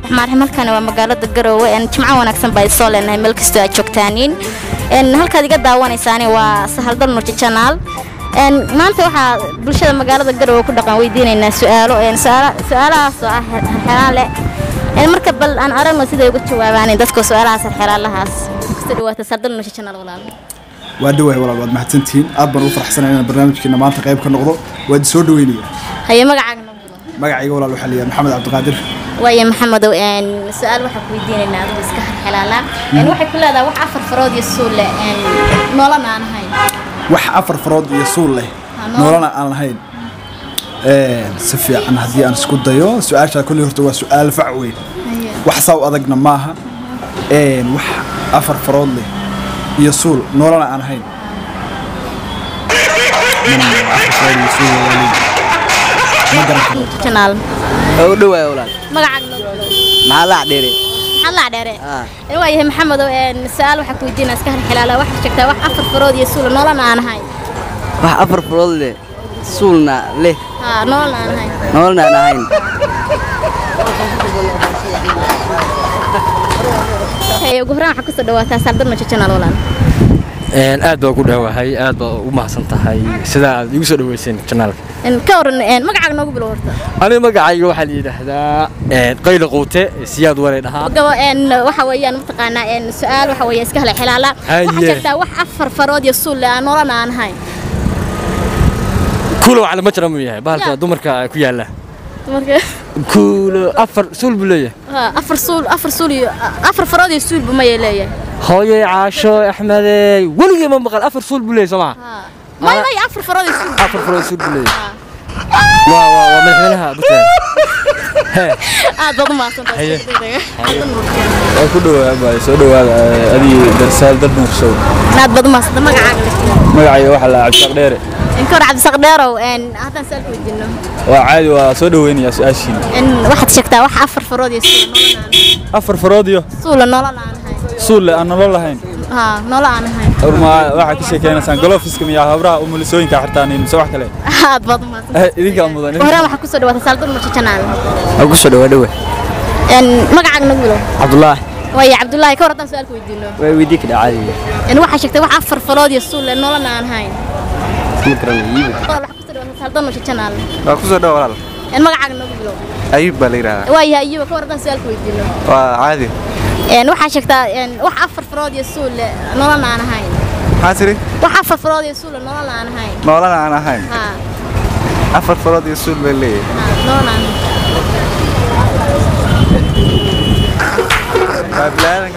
marxamalkan waa magaalada Garowe jimco wanaagsan bay soo leenahay meel kasta aad joogtaaniin halka iga daawanaysaan waa Sahal Darnuur channel maanta waxa bulshada magaalada Garowe ku dhaqan weydiinaynaa su'aalahaas oo ah xalaale marka bal aan aragno sida ay uga jawaabaan dadka su'aalahaas xalaalahaas kasta dhawaata Sahal Darnuur channel walaal waa dhawahay walaal waad mahadsantiin aad baan u faraxsanahay in barnaamijkeena maanta qayb ka noqdo waad soo dhaweynaya haye magacaaga walaal waxa la Maxamed Cabdiqaadir ويا محمد سؤال واحد ويدينا إنه بس كهر حلالا واحد كل هذا واحد عفر فراد يسول نولنا عن هاي واحد عفر فراد يسول نولنا عن هاي سفيا عن هذه أنا سكوت ضيو سؤال شا كل يرتوى سؤال فعوي وحصاو أضجنا معها واحد عفر فراد يسول نولنا عن هاي عفر فراد يسول ما قرأت channel أو دوا ولا مقعد معلق ديري وايه محمد سؤال واحد ويدينا اسكهر حلاله واحد شكتا واحد عفر فرود يسول نولنا عن هاي واحد عفر فرود لي سولنا ليه نولنا عن هاي نولنا عن هاي هي وقهران حكوا سدواتها Sahal Darnuur channel ولا aad baa ku dhawahay aad baa u mahadsantahay sida aad igu soo dhaweyseen channelka ka waran magacaaga noogu bilow horta aniga magacayga waxa la yiraahdaa qayl quute siyaad waray dhahaa gabo waxa weeyaan mataqaana su'aal waxa weeye iska hal xalaala waxa jirta wax afar farood iyo suul aan nolona aan hayn kulo ala ma jiran yahay bahalka dumarka ku yaala kulo afar suul buleeyahay afar suul iyo afar farood iyo suul buma yeeleeyahay hooyay caasho axmedey waliga ma maqal afar suul buleeyahay sama ما أفر فرادي سود أفر فرادي سود بلي واو ملحمنها بتاعي هذا ما صنع كله يا سودو هذه Sahal Darnuur show هذا ما صنع ما قاعد magacayga waxa la Cabdi Saqdheere إنكر عبد السقدير هذا سؤال ودينا وعادي وسودو وين يا سؤاشين واحد شكتا واحد أفر فرادي سود أفر فراديو سول نولا عن هاي سول أنا نولا هين نولا عن هاي ما واحد كشيء كنا سان قلوفس كم يا هبرة وملسوين كحرتاني مسوح كله هذا ما إذا كان مدن وهرا ما حكوا سدوا Sahal Darnuur channel أقول سدوا دوا ما قاعد نقوله عبد الله ويا عبد الله كورة سؤال ويدينا ويديك ده عادي واحد شكتا واحد عفر فراد يسول نولا عن هاي مكرم يجيب والله حكوا سدوا Sahal Darnuur channel أقول سدوا ولا ما قاعد نقوله أيوب باليرا ويا أيوب كورة سؤال ويدينا وعادي واحد شكتا واحد عفر فراد يسول نولا عن هاي حاسري واحد عفر فراد يسول نولا عن هاي نولا أنا هاي عفر فراد يسول باللي نولا عن بلاد